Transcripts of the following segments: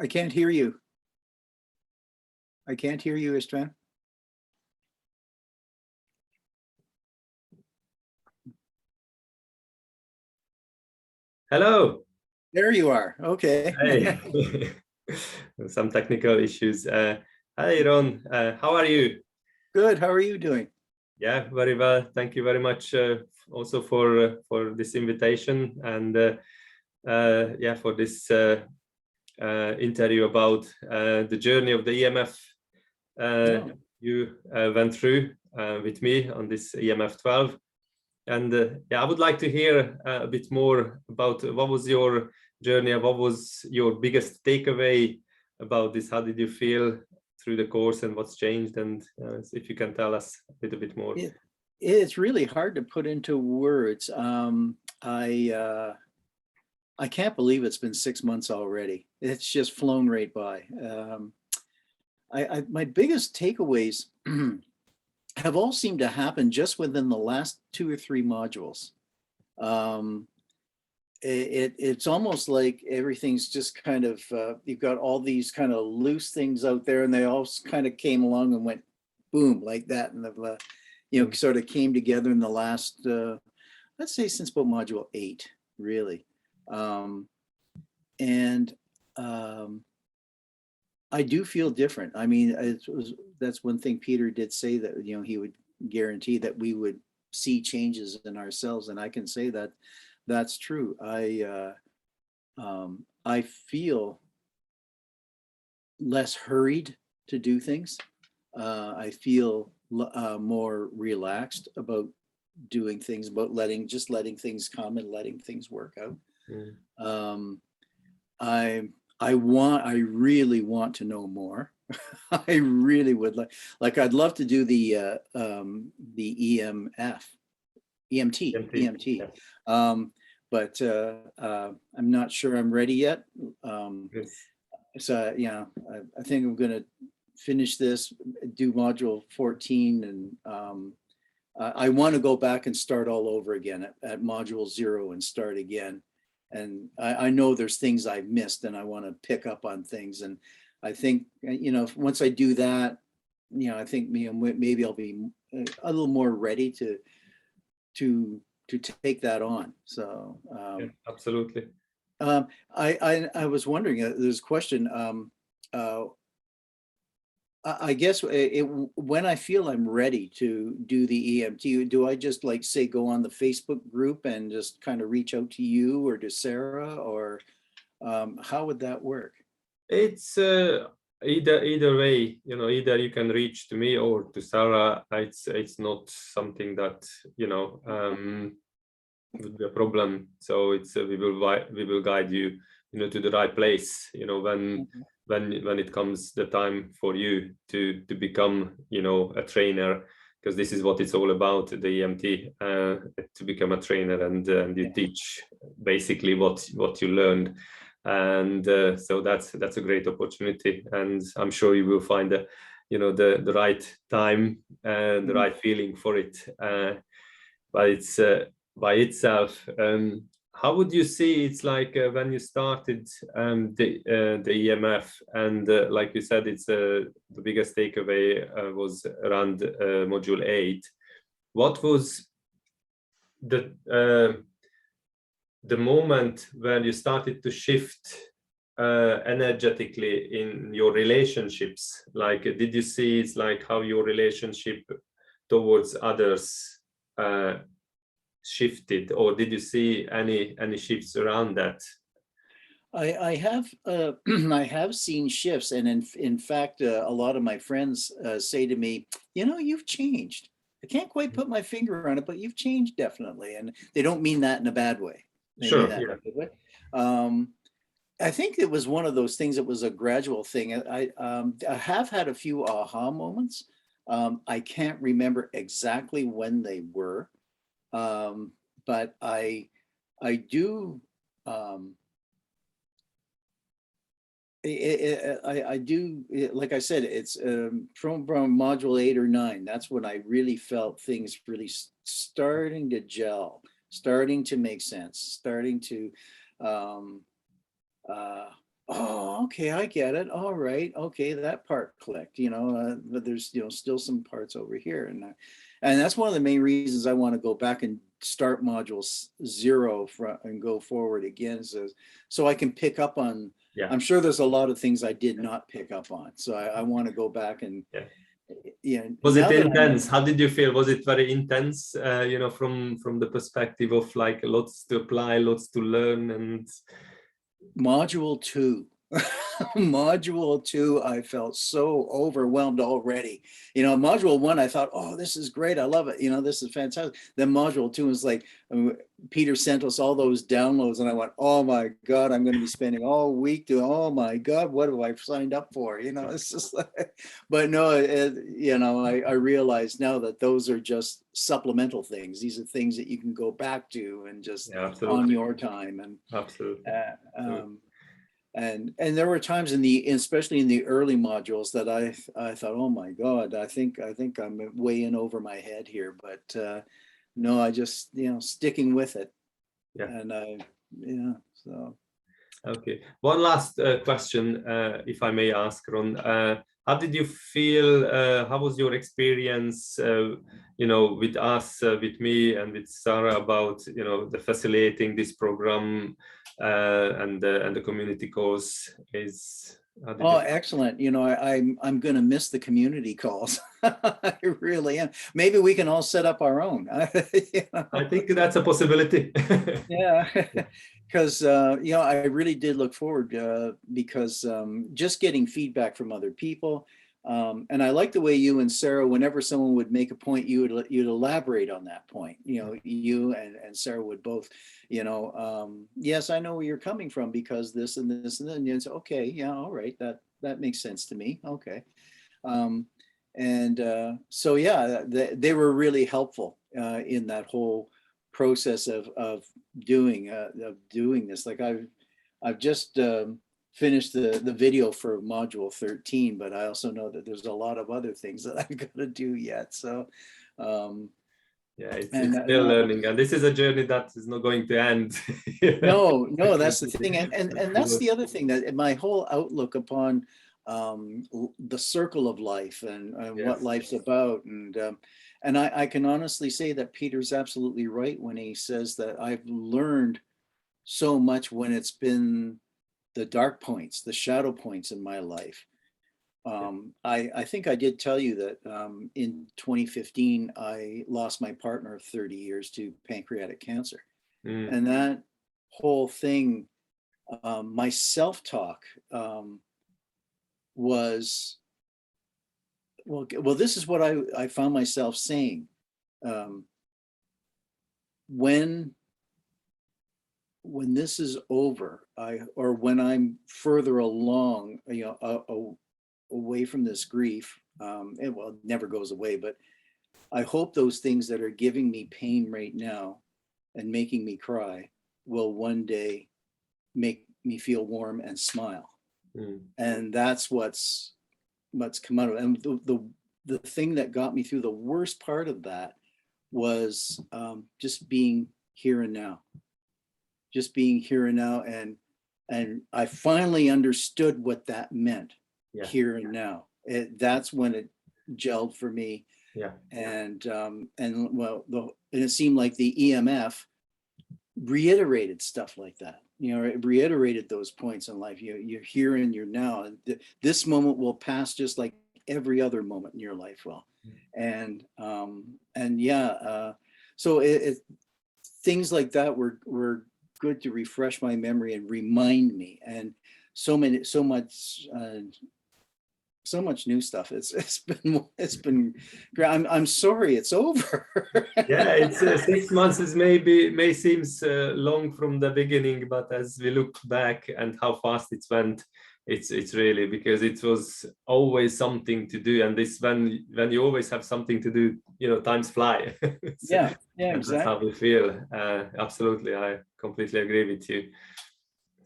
I can't hear you. I can't hear you, Istvan. Hello. There you are. Okay. Hey. Some technical issues. Hi, Ron. How are you? Good. How are you doing? Yeah, very well. Thank you very much also for this invitation and yeah, for this interview about the journey of the EMF you went through with me on this EMF 12. And yeah, I would like to hear a bit more about what was your journey, what was your biggest takeaway about this? How did you feel through the course and what's changed? And if you can tell us a little bit more. It's really hard to put into words. I can't believe it's been 6 months already. It's just flown right by. My biggest takeaways have all seemed to happen just within the last 2 or 3 modules. It's almost like everything's just kind of, you've got all these kind of loose things out there and they all kind of came along and went boom like that. And the, sort of came together in the last, let's say since about module 8, really. I do feel different. I mean, that's one thing Peter did say, that, he would guarantee that we would see changes in ourselves. And I can say that that's true. I feel less hurried to do things. I feel more relaxed about doing things, about just letting things come and letting things work out. I really want to know more. I really would like I'd love to do the EMT. But I'm not sure I'm ready yet. So yeah, I think I'm going to finish this, do module 14, and I want to go back and start all over again at module 0 and start again. And I know there's things I've missed and I want to pick up on things. And I think, once I do that, I think maybe I'll be a little more ready to take that on. So yeah, absolutely. I was wondering, there's a question. I guess when I feel I'm ready to do the EMT, do I just say go on the Facebook group and just kind of reach out to you or to Sarah, or how would that work? It's either way, either you can reach to me or to Sarah. It's not something that would be a problem. So it's we will guide you, to the right place. When it comes the time for you to become, a trainer, because this is what it's all about, the EMT, to become a trainer, and you teach basically what you learned. And so that's a great opportunity, and I'm sure you will find the right time and the right feeling for it. But it's by itself. How would you see it's like when you started the EMF, and like you said, it's the biggest takeaway was around module 8. What was the moment when you started to shift energetically in your relationships? Like, did you see it's like how your relationship towards others shifted, or did you see any shifts around that? I have I have seen shifts, and in fact, a lot of my friends say to me, you've changed. I can't quite put my finger on it, but you've changed definitely, and they don't mean that in a bad way. Sure. I think it was one of those things. It was a gradual thing. I have had a few aha moments. I can't remember exactly when they were. But I do, I do, like I said, it's from module 8 or 9. That's when I really felt things really starting to gel starting to make sense, starting to, oh, okay, I get it. All right, okay, that part clicked, but there's, still some parts over here. And that's one of the main reasons I want to go back and start module 0 and go forward again, so I can pick up on, Yeah. I'm sure there's a lot of things I did not pick up on. So I want to go back and, Was it intense? How did you feel? Was it very intense, from the perspective of like lots to apply, lots to learn? And module 2 module 2, I felt so overwhelmed already. Module 1, I thought, oh, this is great, I love it, this is fantastic. Then module 2 was like, Peter sent us all those downloads, and I went, oh my God, I'm going to be spending all week doing, oh my God, what have I signed up for? It's just like, but no, I realize now that those are just supplemental things. These are things that you can go back to and just on your time. And absolutely. And there were times especially in the early modules that I thought, oh my God, I think I'm way in over my head here, but no, I just, sticking with it. Yeah. And so. Okay. One last question, if I may ask, Ron. How did you feel? How was your experience, with us, with me, and with Sarah about, the facilitating this program and the community course? Excellent. I'm going to miss the community calls. I really am. Maybe we can all set up our own. I think that's a possibility. Yeah. Because, I really did look forward because just getting feedback from other people. And I like the way you and Sarah, whenever someone would make a point, you'd elaborate on that point. You and Sarah would both, yes, I know where you're coming from because this and this and then it's okay. Yeah, all right. That makes sense to me. Okay. So yeah, they were really helpful in that whole process of doing this. Like I've just finished the video for module 13, but I also know that there's a lot of other things that I've got to do yet. So it's still learning, and this is a journey that is not going to end. No, that's the thing, and that's the other thing, that my whole outlook upon the circle of life and what life's about, and I can honestly say that Peter's absolutely right when he says that I've learned so much when it's been the dark points, the shadow points in my life. I think I did tell you that in 2015, I lost my partner of 30 years to pancreatic cancer. And that whole thing, my self-talk was, well, this is what I found myself saying. When this is over, or when I'm further along, away from this grief, it never goes away, but I hope those things that are giving me pain right now and making me cry will one day make me feel warm and smile. And that's what's come out of it. And the thing that got me through the worst part of that was just being here and now. Just being here and now, and I finally understood what that meant. Here and now. That's when it gelled for me. And it seemed like the EMF reiterated stuff like that. It reiterated those points in life. You're here and you're now. This moment will pass just like every other moment in your life will. So things like that were good to refresh my memory and remind me. And so much new stuff. It's been great. I'm sorry it's over. It's 6 months may seem long from the beginning, but as we look back and how fast it went, it's really, because it was always something to do, and this when you always have something to do, times fly. Exactly. That's how we feel. Absolutely, I completely agree with you.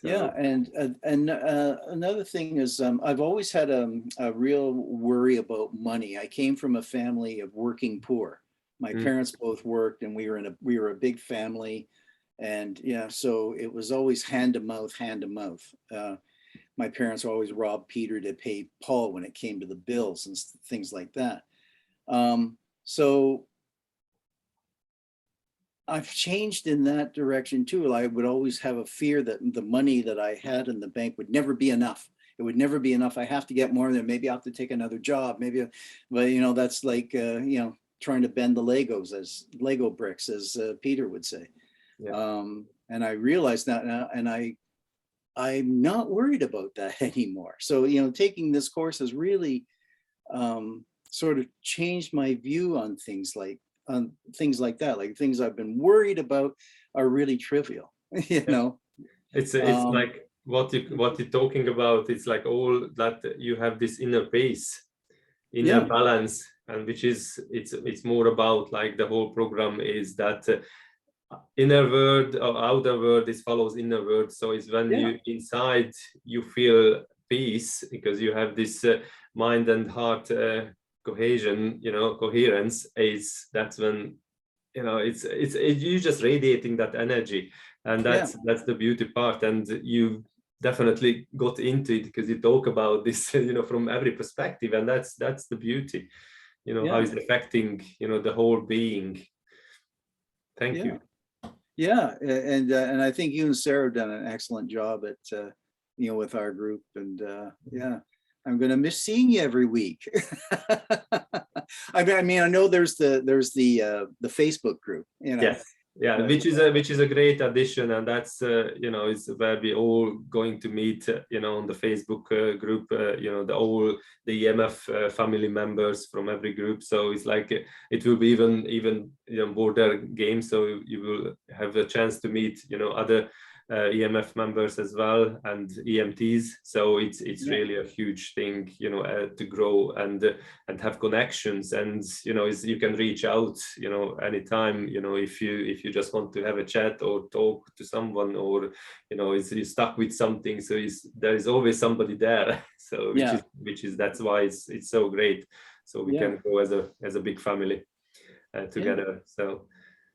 So. And another thing is, I've always had a real worry about money. I came from a family of working poor. My parents both worked, and we were a big family. And yeah, so it was always hand to mouth, hand to mouth. My parents always robbed Peter to pay Paul when it came to the bills and things like that. So I've changed in that direction too. I would always have a fear that the money that I had in the bank would never be enough. It would never be enough. I have to get more than, maybe I have to take another job. Maybe, but you know, that's like, you know, trying to bend the Lego bricks, as Peter would say. Yeah. And I realized that now, and I'm not worried about that anymore. So, you know, taking this course has really sort of changed my view on things like that. Like things I've been worried about are really trivial, you know. It's like what you're talking about. It's like all that you have this inner peace, inner balance, and which is it's more about, like, the whole program is that inner world or outer world is follows inner world. So it's when you inside you feel peace, because you have this mind and heart cohesion, you know, coherence. That's when, you know, it's you just radiating that energy, and that's the beauty part. And you definitely got into it because you talk about this, you know, from every perspective, and that's the beauty, you know, how it's affecting, you know, the whole being. Thank you. Yeah, and I think you and Sarah have done an excellent job at you know, with our group, and yeah, I'm gonna miss seeing you every week. I mean, I know there's the Facebook group, you know. Yes, yeah, which is a great addition, and that's you know, is where we all going to meet, you know, on the Facebook group, you know, the EMF family members from every group. So it's like it will be even you know, border game. So you will have a chance to meet, you know, other EMF members as well, and EMTs. So it's really a huge thing, you know, to grow and have connections. And you know, you can reach out, you know, anytime, you know, if you just want to have a chat or talk to someone, or you know, you're stuck with something. So there is always somebody there. So which is that's why it's so great. So we can go as a big family together. So.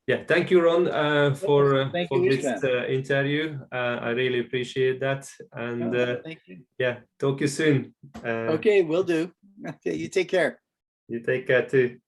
Yeah, thank you, Ron, for this interview. I really appreciate that. And thank you. Yeah, talk to you soon. Okay, will do. Okay, you take care. You take care too.